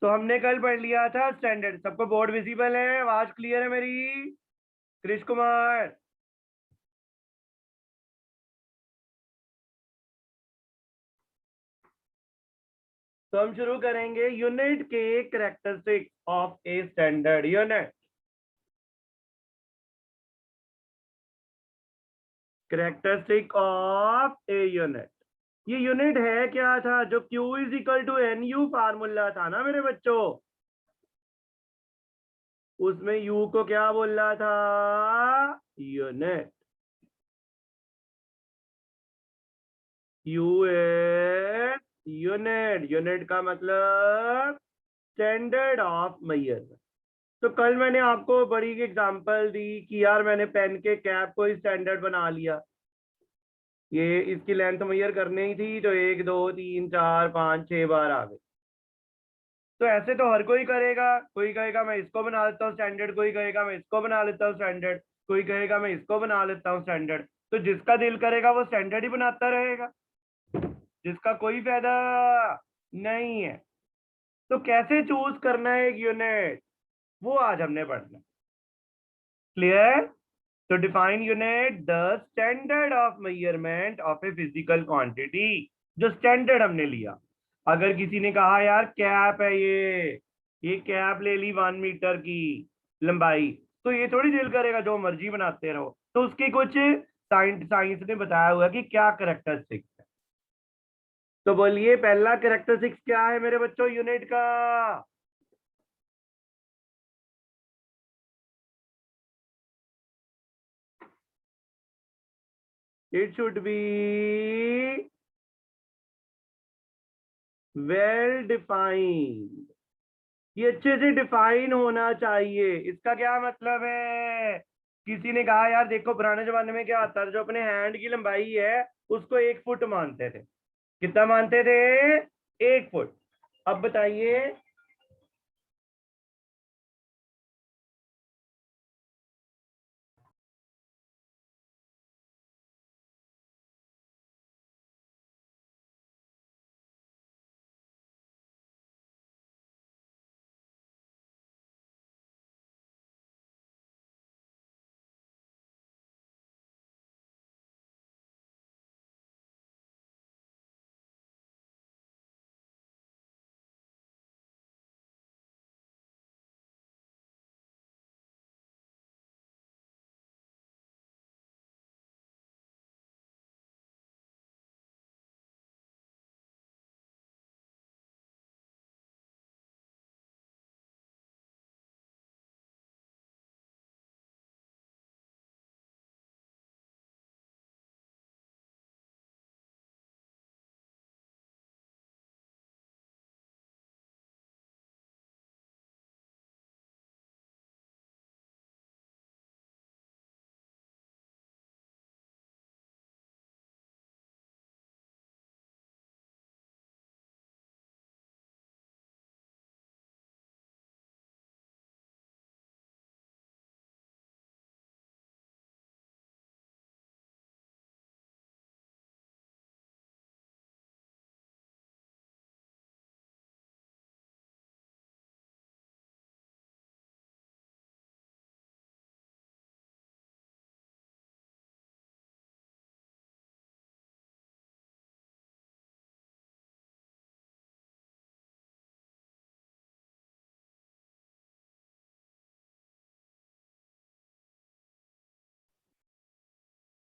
तो हमने कल पढ़ लिया था स्टैंडर्ड। सबको बोर्ड विजिबल है? आवाज क्लियर है मेरी? कृष कुमार, तो हम शुरू करेंगे यूनिट के characteristics of a standard unit. Characteristic of a unit, ये यूनिट है क्या था? जो Q is equal to NU formula था ना मेरे बच्चों, उसमें U को क्या बोल रहा था? Unit. U is unit. Unit का मतलब स्टैंडर्ड ऑफ मेजरमेंट। तो कल मैंने आपको बड़ी एग्जांपल दी कि यार मैंने पेन के कैप को स्टैंडर्ड बना लिया। ये इसकी लेंथ मेजर करनी ही थी, तो 1 2 3 4 5 6 बार आ गई। तो ऐसे तो हर कोई करेगा। कोई कहेगा मैं इसको बना लेता हूँ स्टैंडर्ड, कोई कहेगा मैं इसको बना लेता हूँ स्टैंडर्ड, कोई कहेगा मैं इसको बना लेता हूँ स्टैंडर्ड। तो जिसका दिल करेगा वो स्टैंडर्ड ही बनाता रहेगा, जिसका कोई फायदा नहीं है। तो कैसे चूज करना है एक यूनिट, वो आज हमने पढ़ना। क्लियर? तो define unit the standard of measurement of a physical quantity. जो स्टैंडर्ड हमने लिया, अगर किसी ने कहा यार कैप है ये कैप ले ली 1 मीटर की लंबाई, तो ये थोड़ी दिल करेगा जो मर्जी बनाते रहो। तो उसके कुछ साइंस ने बताया हुआ कि क्या कैरेक्टरिस्टिक्स है। तो बोलिए पहला कैरेक्टरिस्टिक्स क्या है मेरे बच्चों यूनिट का? It should be well defined. ये अच्छे से डिफाइन होना चाहिए। इसका क्या मतलब है? किसी ने कहा यार देखो पुराने जमाने में क्या आता था, जो अपने हैंड की लंबाई है उसको 1 फुट मानते थे। कितना मानते थे? 1 फुट। अब बताइए,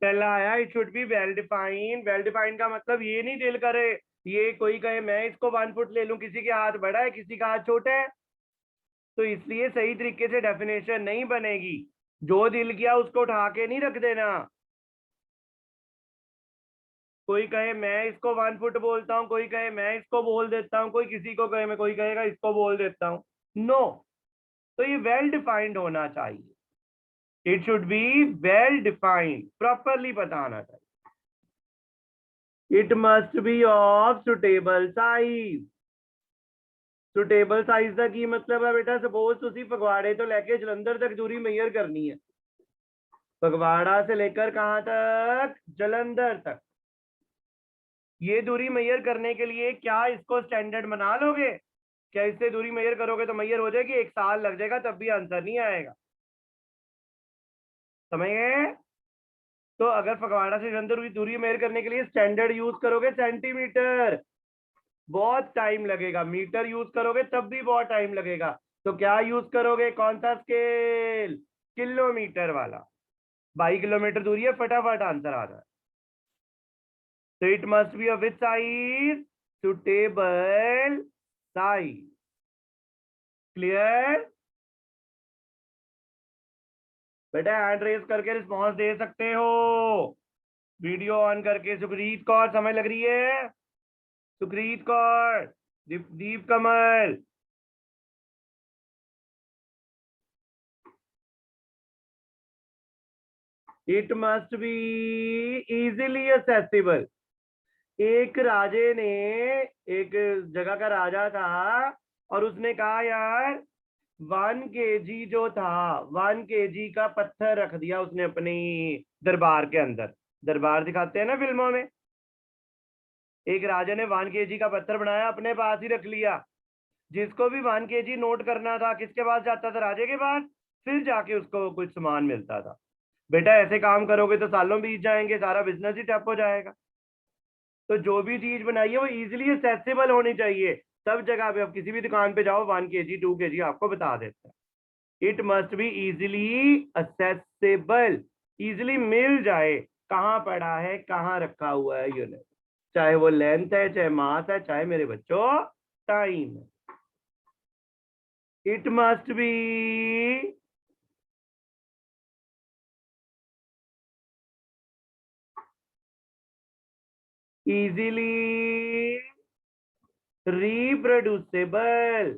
पहला आया it should be well defined. Well defined का मतलब ये नहीं दिल करे, ये कोई कहे मैं इसको 1 फुट ले लूं, किसी के हाथ बड़ा है किसी का हाथ छोटा है, तो इसलिए सही तरीके से डेफिनेशन नहीं बनेगी। जो दिल किया उसको उठा के नहीं रख देना। कोई कहे मैं इसको 1 फुट बोलता हूँ, कोई कहे मैं इसको बोल देता हूँ, कोई किसी को कहे मैं, कोई कहेगा इसको बोल देता हूँ। नो, तो ये वेल डिफाइंड होना चाहिए। It should be well defined, properly पता आना चाहिए। It must B of suitable size. Suitable size का की मतलब है बेटा, सपोज तुसी फगवाड़े तो लेके जलंधर तक दूरी मेजर करनी है। फगवाड़ा से लेकर कहां तक? जलंधर तक। ये दूरी मेजर करने के लिए क्या इसको स्टैंडर्ड बना लोगे? क्या इससे दूरी मेजर करोगे तो मेजर हो जाएगी, 1 साल लग जाएगा तब भी आंसर नहीं आएगा। समझ गए? तो अगर फगवाड़ा से जलंधर की दूरी मेजर करने के लिए स्टैंडर्ड यूज करोगे सेंटीमीटर, बहुत टाइम लगेगा। मीटर यूज करोगे तब भी बहुत टाइम लगेगा। तो क्या यूज करोगे, कौन सा स्केल? किलोमीटर वाला। 22 किलोमीटर दूरी है, फटाफट आंसर आ रहा है। So it must be of which size? Suitable size. Clear? बेटा हैंड रेस करके रिस्पॉन्स दे सकते हो, वीडियो ऑन करके। सुखरीत कौर, समय लग रही है? Sukhreet Kaur, Deep Kamal, it must be easily accessible. एक राजे ने, एक जगह का राजा था, और उसने कहा यार 1 kg जो था, 1 kg का पत्थर रख दिया उसने अपनी दरबार के अंदर। दरबार दिखाते हैं ना फिल्मों में। एक राजा ने 1 kg का पत्थर बनाया, अपने पास ही रख लिया। जिसको भी 1 kg नोट करना था किसके पास जाता था? राजे के पास। फिर जाके उसको कुछ सामान मिलता था। बेटा ऐसे काम करोगे तो सालों बीत जाएंगे, सारा बिजनेस ही ठप हो जाएगा। तो जो भी चीज बनाई है वो इजिली एक्सेसिबल होनी चाहिए। सब जगह पे, अब किसी भी दुकान पे जाओ, 1 kg 2 kg आपको बता देता है। It must be easily accessible, easily मिल जाए। कहाँ पड़ा है, कहाँ रखा हुआ है यूनिट, चाहे वो लेंथ है, चाहे मास है, चाहे मेरे बच्चों टाइम है। It must be easily reproducible.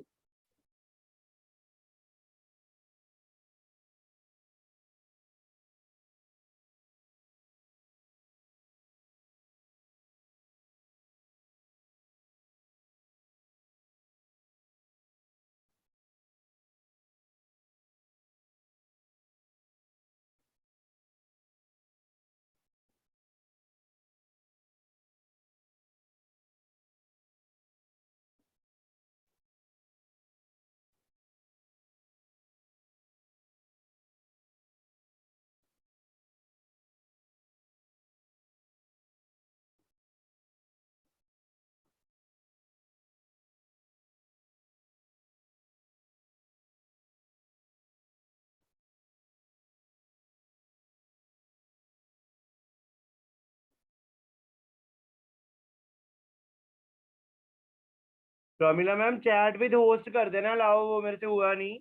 Pramila ma'am chat with host कर देना, लाओ, वो मेरे से हुआ नहीं,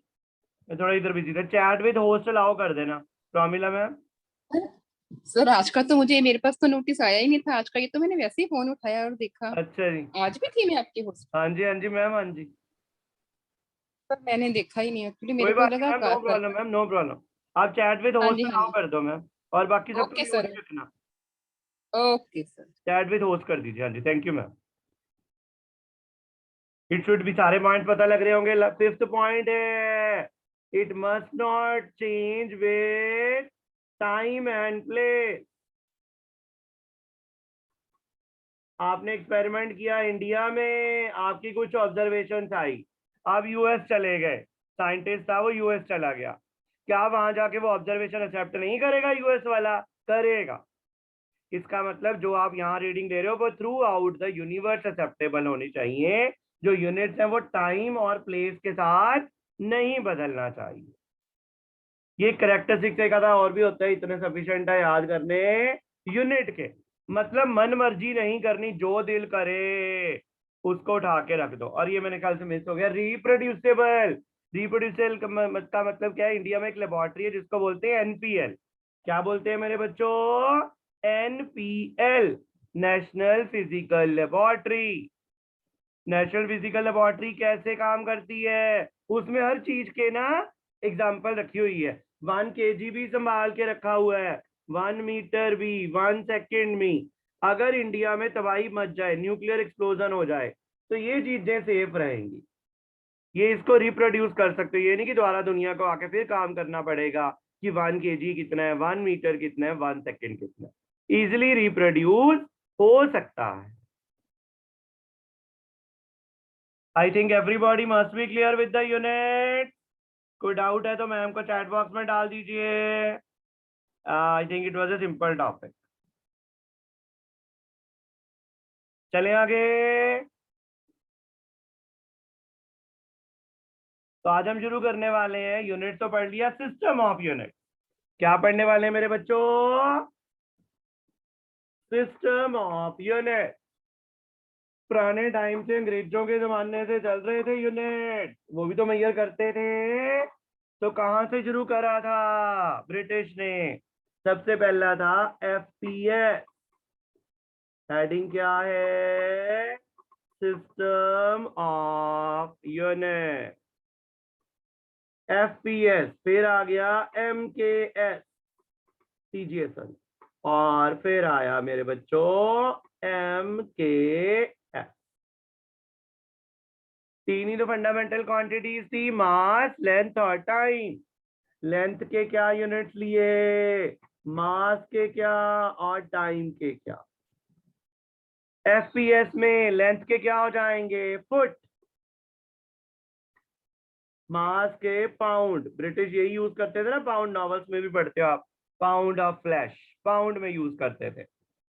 मैं थोड़ा इधर बिजी था। चैट विद होस्ट लाओ कर देना प्रमिला मैम। सर आज का तो मुझे, मेरे पास तो नोटिस आया ही नहीं था आज का, ये तो मैंने वैसे ही फोन उठाया और देखा। अच्छा जी, आज भी थी मैं आपके होस्ट? हाँ जी, हाँ जी मैम, हाँ जी। पर मैंने देखा ही नहीं एक्चुअली, मेरे कोई को बात नहीं लगा मैम, नो कर प्रॉब्लम मैम, नो प्रॉब्लम। आप चैट विद हाँ होस्ट जी हाँ लाओ जी। कर दो मैम, और बाकी सबको ओके म्यूट सर। ही रखना। Okay sir. Chat with host कर दीजिए, हाँ जी, thank you ma'am. It should भी, सारे पॉइंट पता लग रहे होंगे। फिफ्थ पॉइंट है, it must not change with time and place. आपने एक्सपेरिमेंट किया इंडिया में, आपकी कुछ ऑब्जर्वेशन आई, आप यूएस चले गए, साइंटिस्ट था वो यूएस चला गया, क्या वहां जाके वो ऑब्जर्वेशन एक्सेप्ट नहीं करेगा? यूएस वाला करेगा। इसका मतलब जो आप यहाँ रीडिंग दे रहे हो वो through out the universe acceptable होनी चाहिए। जो यूनिट्स है वो टाइम और प्लेस के साथ नहीं बदलना चाहिए। ये करेक्टरिस्टिक्स एक आधा और भी होता है, इतने सफिशिएंट है याद करने। यूनिट के मतलब मन मर्जी नहीं करनी, जो दिल करे उसको उठा के रख दो। और ये मेरे ख्याल से मिस हो गया, रिप्रोड्यूसेबल। रिप्रोड्यूसेबल का मतलब क्या है? इंडिया में एक लेबोरेटरी है जिसको बोलते हैं एनपीएल। क्या बोलते हैं मेरे बच्चों? NPL, national physical laboratory. National physical laboratory कैसे काम करती है? उसमें हर चीज के ना एग्जाम्पल रखी हुई है। 1 kg भी संभाल के रखा हुआ है, 1 मीटर भी, 1 सेकेंड भी। अगर इंडिया में तबाही मच जाए, न्यूक्लियर एक्सप्लोजन हो जाए, तो ये चीजें सेफ रहेंगी। ये इसको रिप्रोड्यूस कर सकते हो, ये नहीं कि दोबारा दुनिया को आके फिर काम करना पड़ेगा कि 1 kg कितना है, 1 मीटर कितना है, 1 सेकेंड कितना है। इजिली रिप्रोड्यूस हो सकता है। I think everybody must be clear with the unit. कोई डाउट है तो मैम को चैट बॉक्स में डाल दीजिए। I think it was a simple topic. चलें आगे। तो आज हम शुरू करने वाले हैं, यूनिट तो पढ़ लिया, सिस्टम ऑफ यूनिट। क्या पढ़ने वाले हैं मेरे बच्चों? System of unit. पुराने टाइम से, अंग्रेजों के जमाने से चल रहे थे यूनिट, वो भी तो मेजर करते थे। तो कहां से शुरू करा था ब्रिटिश ने? सबसे पहला था FPS। हेडिंग क्या है? System of unit. FPS, फिर आ गया MKS, CGSN, और फिर आया मेरे बच्चों MKS। तीन ही तो फंडामेंटल क्वांटिटीज थी, मास, लेंथ और टाइम। लेंथ के क्या यूनिट्स लिए, मास के क्या, और टाइम के क्या। FPS में लेंथ के क्या हो जाएंगे, फुट। मास के पाउंड, ब्रिटिश यही यूज करते थे ना, पाउंड नॉवेल्स में भी पढ़ते हो आप, पाउंड ऑफ फ्लैश, पाउंड में यूज करते थे।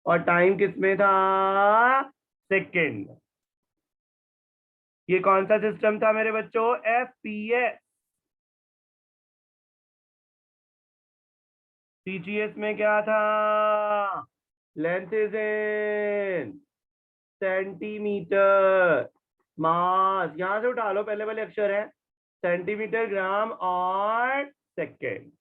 और टाइम किसमें था, सेकेंड। ये कौन सा सिस्टम था मेरे बच्चों, FPS। CGS में क्या था, लेंथ इज इन सेंटीमीटर, मास यहां से उठा लो, पहले वाले अक्षर है, सेंटीमीटर, ग्राम और सेकेंड।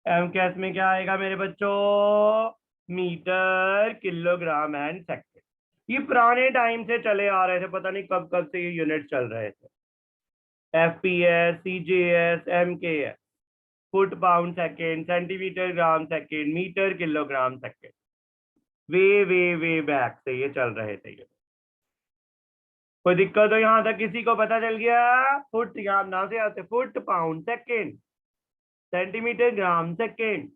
MKS में क्या आएगा मेरे बच्चों, मीटर, किलोग्राम एंड सेकेंड। ये पुराने टाइम से चले आ रहे थे, पता नहीं कब कब से ये यूनिट चल रहे थे। FPS, CGS, MKS, foot, pound, second, centimetre, gram, second, metre, kilogram, second, वे वे वे बैक से ये चल रहे थे ये। कोई दिक्कत हो यहां तक किसी को, पता चल गया? फुट यहाँ ना से आते, foot, pound, second, centimetre, gram, second,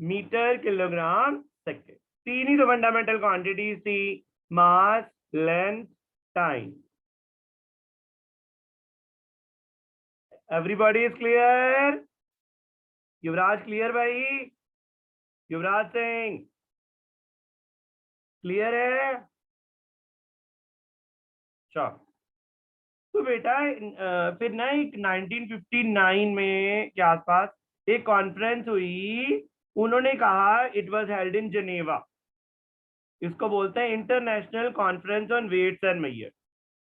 metre, kilogram, second. तीन ही तो फंडामेंटल क्वांटिटीज थी, mass, length, time. Everybody is clear? Yuvraj clear भाई? युवराज सिंह क्लियर है? चलो, तो बेटा फिर ना एक 1959 में के आसपास एक कॉन्फ्रेंस हुई। उन्होंने कहा, it was held in Geneva, इसको बोलते हैं international conference on weights and measures.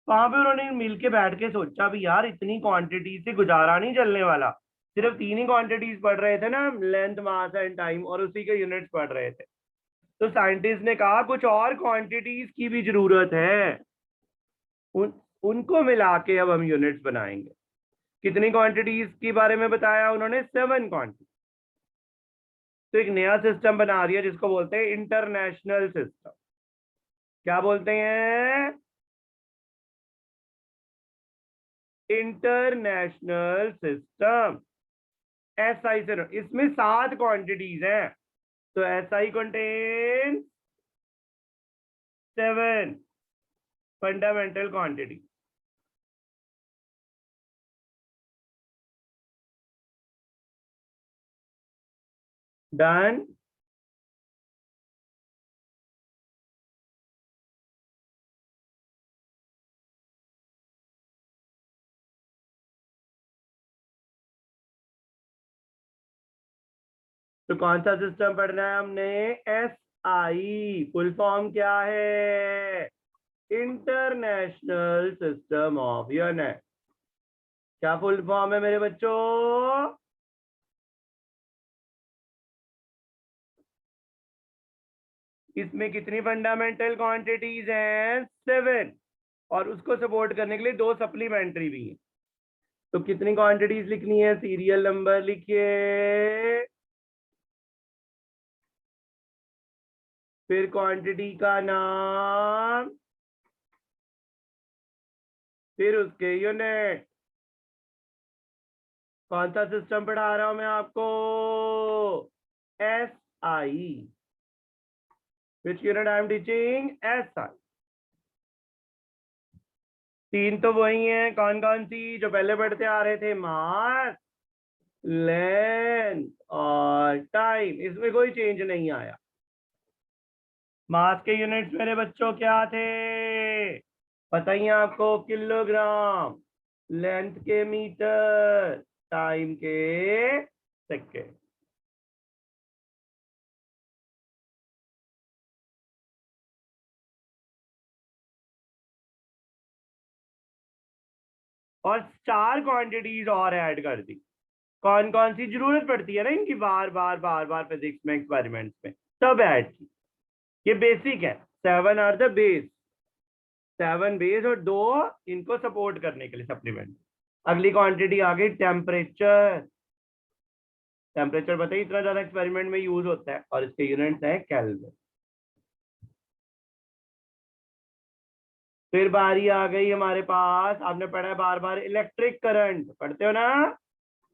वहां पे उन्होंने मिलके बैठ के सोचा भी यार इतनी क्वांटिटी से गुजारा नहीं चलने वाला, सिर्फ तीन ही क्वांटिटीज पढ़ रहे थे ना, लेंथ, मास एंड टाइम, और उसी के यूनिट्स पढ़ रहे थे। तो साइंटिस्ट ने कहा कुछ और क्वांटिटीज की भी जरूरत है, उनको मिला के अब हम यूनिट्स बनाएंगे। कितनी क्वांटिटीज के बारे में बताया उन्होंने, 7 क्वांटिटी। तो एक नया सिस्टम बना दिया जिसको बोलते हैं इंटरनेशनल सिस्टम। क्या बोलते हैं, इंटरनेशनल सिस्टम। SI से, इसमें 7 क्वांटिटीज हैं, तो SI contain 7 fundamental quantity. Done? तो कौन सा सिस्टम पढ़ना है हमने? SI। फुल फॉर्म क्या है? International system of unit. क्या फुल फॉर्म है मेरे बच्चों? इसमें कितनी फंडामेंटल क्वांटिटीज हैं? 7। और उसको सपोर्ट करने के लिए 2 सप्लीमेंट्री भी हैं। तो कितनी क्वांटिटीज लिखनी है? सीरियल नंबर लिखिए, फिर क्वांटिटी का नाम, फिर उसके यूनिट। कौन सा सिस्टम पढ़ा रहा हूं मैं आपको? SI। Which unit I am teaching? SI। 3 तो वही है, कौन कौन सी जो पहले पढ़ते आ रहे थे? मास, लेंथ और टाइम। इसमें कोई चेंज नहीं आया। मास के यूनिट्स मेरे बच्चों क्या थे? बताइए आपको। किलोग्राम। लेंथ के मीटर। टाइम के सेकेंड। और 4 क्वांटिटीज और ऐड कर दी। कौन कौन सी जरूरत पड़ती है ना इनकी, बार बार बार बार फिजिक्स में, एक्सपेरिमेंट्स में, सब ऐड की। ये बेसिक है। 7 आर द बेस। 7 बेस और 2 इनको सपोर्ट करने के लिए सप्लीमेंट। अगली क्वांटिटी आ गई टेम्परेचर। टेम्परेचर बताइए, इतना ज्यादा एक्सपेरिमेंट में यूज होता है और इसके यूनिट्स है केल्विन। फिर बारी आ गई हमारे पास, आपने पढ़ा है बार बार, इलेक्ट्रिक करंट। पढ़ते हो ना?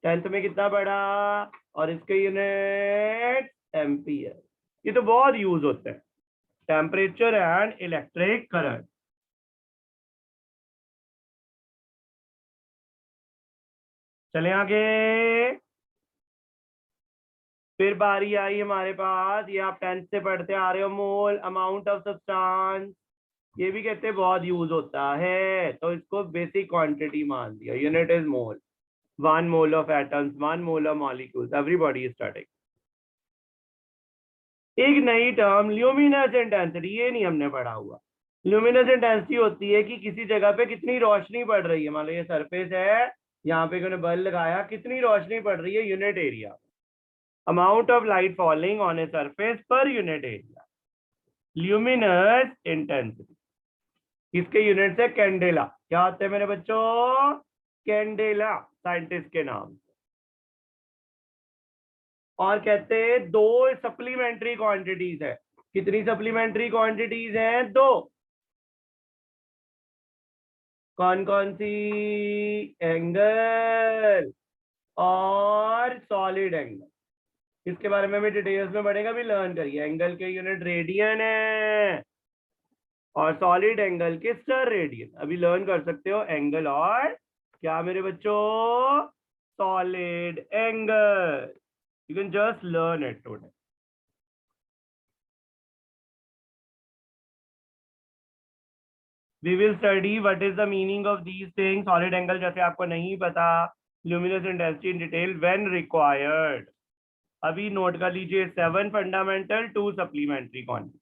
10th में कितना पढ़ा? और इसके यूनिट एम्पियर। ये तो बहुत यूज होते हैं, टेम्परेचर एंड इलेक्ट्रिक करंट। चले आगे। फिर बारी आई हमारे पास, ये आप 10th से पढ़ते आ रहे हो, मोल, अमाउंट ऑफ सब्सटेंस। ये भी कहते हैं बहुत यूज होता है, तो इसको बेसिक क्वांटिटी मान दिया। Unit is mole. 1 mole of atoms, 1 mole of molecules, everybody is studying. एक नई टर्म ल्यूमिनस इंटेंसिटी, ये नहीं हमने पढ़ा हुआ। ल्यूमिनस इंटेंसिटी होती है कि किसी जगह पे कितनी रोशनी पड़ रही है। मान लो ये सरफेस है, यहाँ पे उन्होंने बल्ब लगाया, कितनी रोशनी पड़ रही है unit area. Amount of light falling on a surface per unit area, luminous intensity. इसके यूनिट है कैंडेला। क्या होते हैं मेरे बच्चों? कैंडेला, साइंटिस्ट के नाम। और कहते हैं 2 सप्लीमेंट्री क्वांटिटीज है। कितनी सप्लीमेंट्री क्वांटिटीज हैं? 2। कौन कौन सी? एंगल और सॉलिड एंगल। इसके बारे में भी डिटेल्स में पढ़ेगा, भी लर्न करिए। एंगल के यूनिट रेडियन है और सॉलिड एंगल के स्टर रेडियन। अभी लर्न कर सकते हो एंगल और क्या मेरे बच्चों? Solid angle. You can just learn it today. We will study what is the meaning of these things. Solid angle जैसे आपको नहीं पता, luminous intensity in detail when required. अभी नोट कर लीजिए, 7 fundamental, 2 supplementary quantity.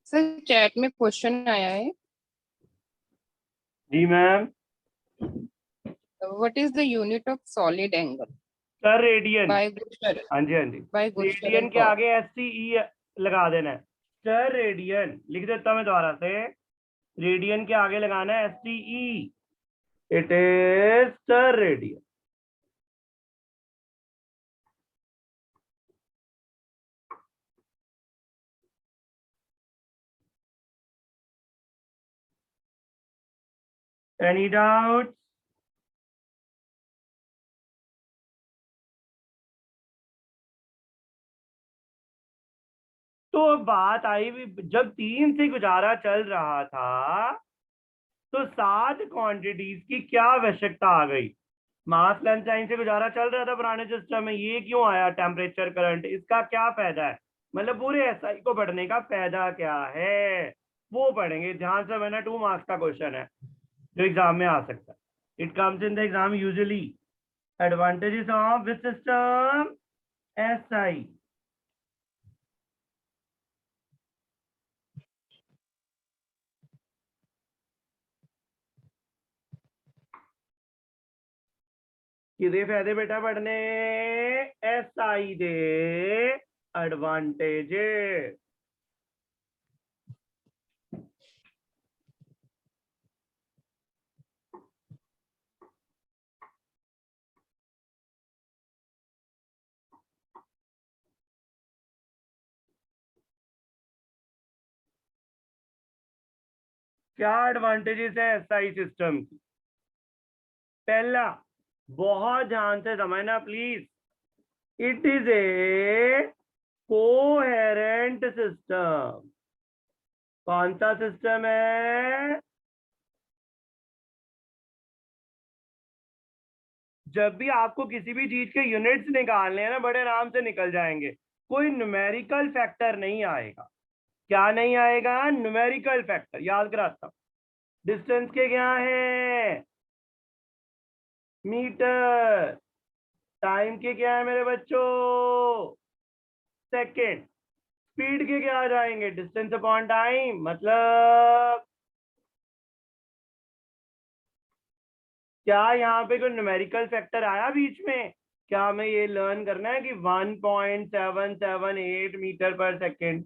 Sir chat में question आया है, जी ma'am. What is the unit of solid angle steradian. By good हाँ जी हाँ जी। बाय गुड रेडियन एंड के आगे एस टी ई लगा देना है। सर रेडियन लिख देता हूं मैं दोबारा से। रेडियन के आगे लगाना है S T E. It is sir radian. Any doubt? तो बात आई भी, जब 3 से गुजारा चल रहा था तो 7 क्वांटिटीज की क्या आवश्यकता आ गई? मास लेंथ टाइम से गुजारा चल रहा था पुराने सिस्टम में, ये क्यों आया टेम्परेचर करंट? इसका क्या फायदा है? मतलब पूरे एसआई को पढ़ने का फायदा क्या है वो पढ़ेंगे ध्यान से। मैंने 2 मार्क्स का क्वेश्चन है जो एग्जाम में आ सकता है। It comes in the exam usually. Advantages of which system? SI. किदे फायदे बेटा पढ़ने? एसआई दे एडवांटेजेस। क्या एडवांटेजेस है एसआई सिस्टम की? पहला, बहुत ध्यान से समझना please, it is A coherent system. कौन सा सिस्टम है? जब भी आपको किसी भी चीज के यूनिट्स निकालने हैं ना, बड़े आराम से निकल जाएंगे। कोई न्यूमेरिकल फैक्टर नहीं आएगा। क्या नहीं आएगा? Numerical factor. याद कराता हूं, डिस्टेंस के क्या है? मीटर। टाइम के क्या है मेरे बच्चों? सेकेंड। स्पीड के क्या आ जाएंगे? Distance upon time. मतलब क्या यहाँ पे कोई न्यूमेरिकल फैक्टर आया बीच में? क्या हमें ये लर्न करना है कि 1.7778 मीटर पर सेकेंड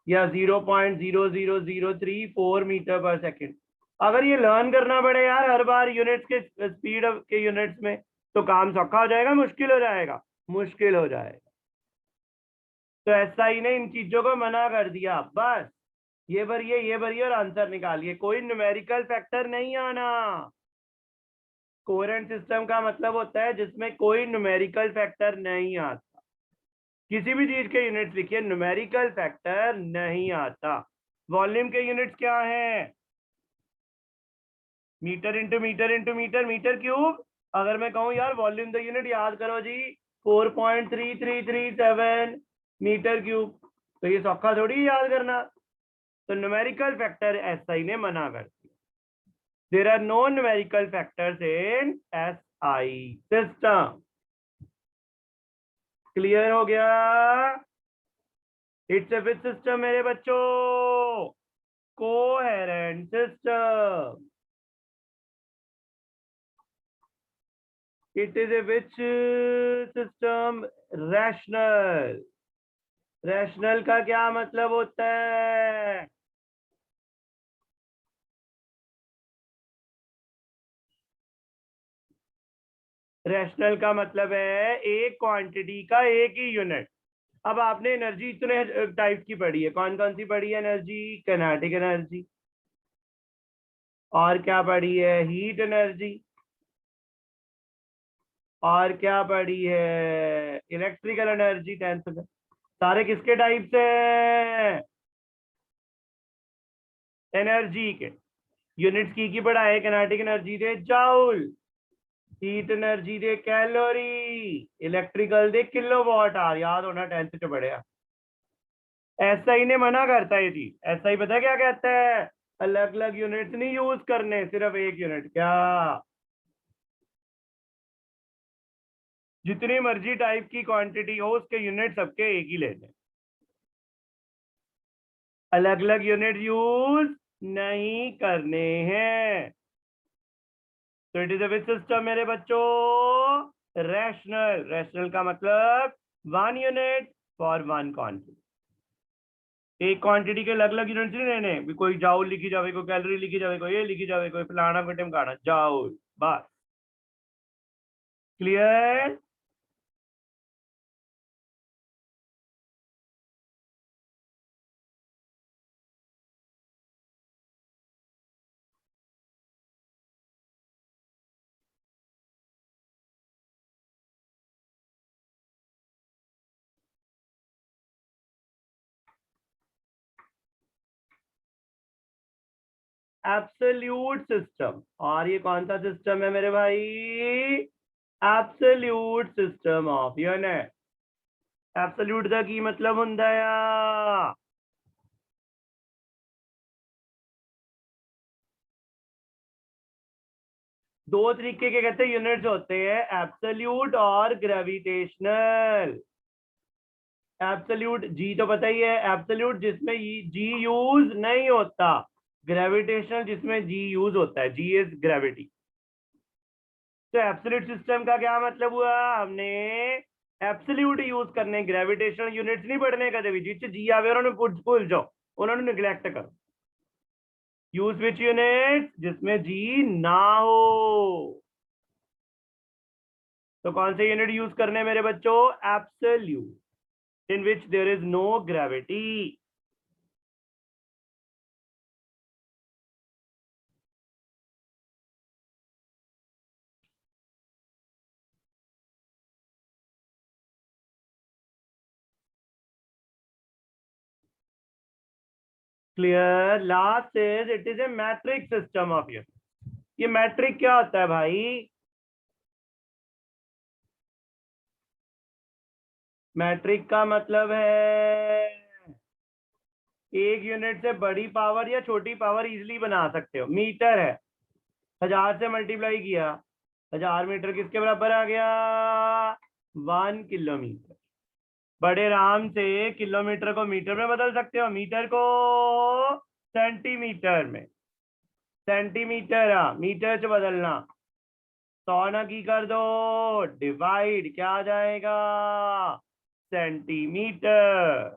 या 0.00034 मीटर पर सेकेंड? अगर ये लर्न करना पड़े यार हर बार यूनिट्स के, स्पीड के यूनिट्स में, तो काम सौखा हो जाएगा मुश्किल हो जाएगा? मुश्किल हो जाएगा। तो एसआई ने इन चीजों को मना कर दिया। बस ये भरिए और आंसर निकालिए, कोई न्यूमेरिकल फैक्टर नहीं आना। कोहेरेंट सिस्टम का मतलब होता है जिसमें कोई न्यूमेरिकल फैक्टर नहीं आता। किसी भी चीज के यूनिट्स लिखिए, न्यूमेरिकल फैक्टर नहीं आता। वॉल्यूम के यूनिट्स क्या है? Metre into metre into metre, metre cube. अगर मैं कहूं यार वॉल्यूम द यूनिट याद करो जी, 4.3337 मीटर क्यूब, तो ये सौखा थोड़ी याद करना। तो न्यूमेरिकल फैक्टर एसआई ने मना कर दिया। There are no numerical factors in SI system. Clear हो गया? इट्स ए विच सिस्टम मेरे बच्चों? Coherent system. It is a which system? Rational. Rational का क्या मतलब होता है? रैशनल का मतलब है एक क्वांटिटी का एक ही यूनिट। अब आपने एनर्जी इतने टाइप की पढ़ी है, कौन कौन सी पढ़ी है एनर्जी? Kinetic energy. और क्या पढ़ी है? Heat energy. और क्या पढ़ी है? इलेक्ट्रिकल एनर्जी 10th में। सारे किसके टाइप से? एनर्जी के। यूनिट्स की पढ़ा है? काइनेटिक एनर्जी दे जाउल, हीट एनर्जी दे कैलोरी, इलेक्ट्रिकल दे किलोवाट आवर। याद होना 10th च पढ़िया। एसआई ने मना करता है ये चीज। एसआई पता क्या कहता है? अलग अलग यूनिट्स नहीं यूज करने, सिर्फ एक यूनिट। क्या? जितनी मर्जी टाइप की क्वांटिटी हो उसके यूनिट सबके एक ही लेने। अलग अलग यूनिट यूज नहीं करने हैं। तो it is a which system मेरे बच्चों? रैशनल। रैशनल का मतलब 1 यूनिट फॉर 1 क्वांटिटी। एक क्वांटिटी के अलग अलग यूनिट्स नहीं रहने भी, कोई जाउल लिखी जावे, कोई कैलोरी लिखी जावे, कोई ये लिखी जावे, कोई फलाना कोई टिमकाना, जाउल बस। क्लियर? Absolute system. और ये कौन सा सिस्टम है मेरे भाई? Absolute system of unit. Absolute का की मतलब हुंदा आ दो तरीके के कहते हैं यूनिट्स होते हैं, एब्सोल्यूट और ग्रेविटेशनल। एब्सोल्यूट जी तो पता ही है, एब्सोल्यूट जिसमें जी यूज नहीं होता, ग्रेविटेशनल जिसमें जी यूज होता है, जी इज ग्रेविटी। तो एब्सोल्यूट सिस्टम का क्या मतलब हुआ? हमने एब्सोल्यूट यूज करने, ग्रेविटेशनल यूनिट्स नहीं पढ़ने कदे भी, जिस जी आवे उन्होंने भूल जाओ, उन्होंने निगलेक्ट करो। यूज विच यूनिट जिसमें जी ना हो। तो कौन से यूनिट यूज करने मेरे बच्चों? Absolute in which there is no gravity. Clear? Last is it is a metric system of unit. ये मैट्रिक क्या होता है भाई? मैट्रिक का मतलब है एक यूनिट से बड़ी पावर या छोटी पावर इजीली बना सकते हो। मीटर है, 1000 से मल्टीप्लाई किया, 1000 मीटर किसके बराबर आ गया? 1 किलोमीटर। बड़े आराम से किलोमीटर को मीटर में बदल सकते हो, मीटर को सेंटीमीटर में। सेंटीमीटर मीटर से बदलना, 100 ना की कर दो, डिवाइड क्या आ जाएगा? सेंटीमीटर।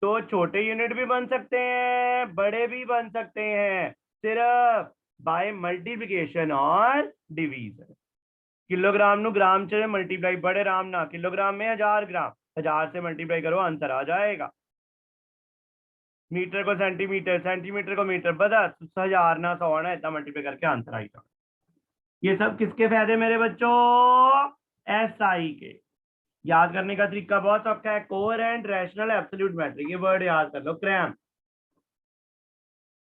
तो छोटे यूनिट भी बन सकते हैं, बड़े भी बन सकते हैं, सिर्फ बाय मल्टीप्लिकेशन और डिवीजन। किलोग्राम नु ग्राम से मल्टीप्लाई, बड़े राम ना किलोग्राम में 1000 ग्राम, 1000 से मल्टीप्लाई करो, आंसर आ जाएगा। मीटर को सेंटीमीटर, सेंटीमीटर को मीटर, बता 1000 ना 100 ना इतना मल्टीप्लाई करके आंसर आएगा। ये सब किसके फायदे मेरे बच्चों? एसआई के। याद करने का तरीका बहुत अच्छा है, कोहेरेंट, रैशनल, एब्सोल्यूट मैट्रिक, ये वर्ड याद कर लो। क्रैम,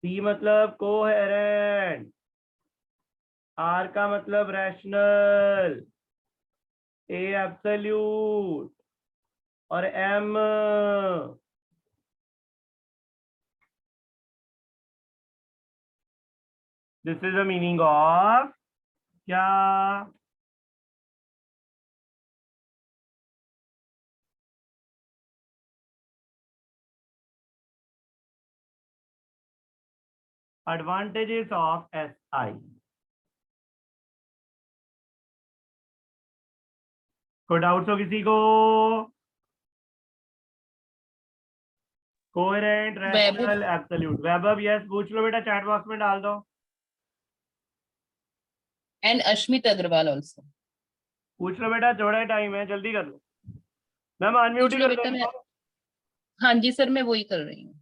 सी मतलब कोहेरेंट, आर का मतलब रैशनल, ए एब्सोल्यूट और M this is the meaning of क्या? Advantages of SI. कोई डाउट्स हो किसी को? Coherent, Vaibhav rational, absolute. Vaibhav yes, पूछ लो बेटा, चैट बॉक्स में डाल दो। And Ashmit Agarwal also. पूछ लो बेटा, थोड़ा ही टाइम है, जल्दी कर लो। मैम अनम्यूट पूछ ही लो कर दो बेटा। मैं इनको। हाँ जी सर, मैं वही कर रही हूँ।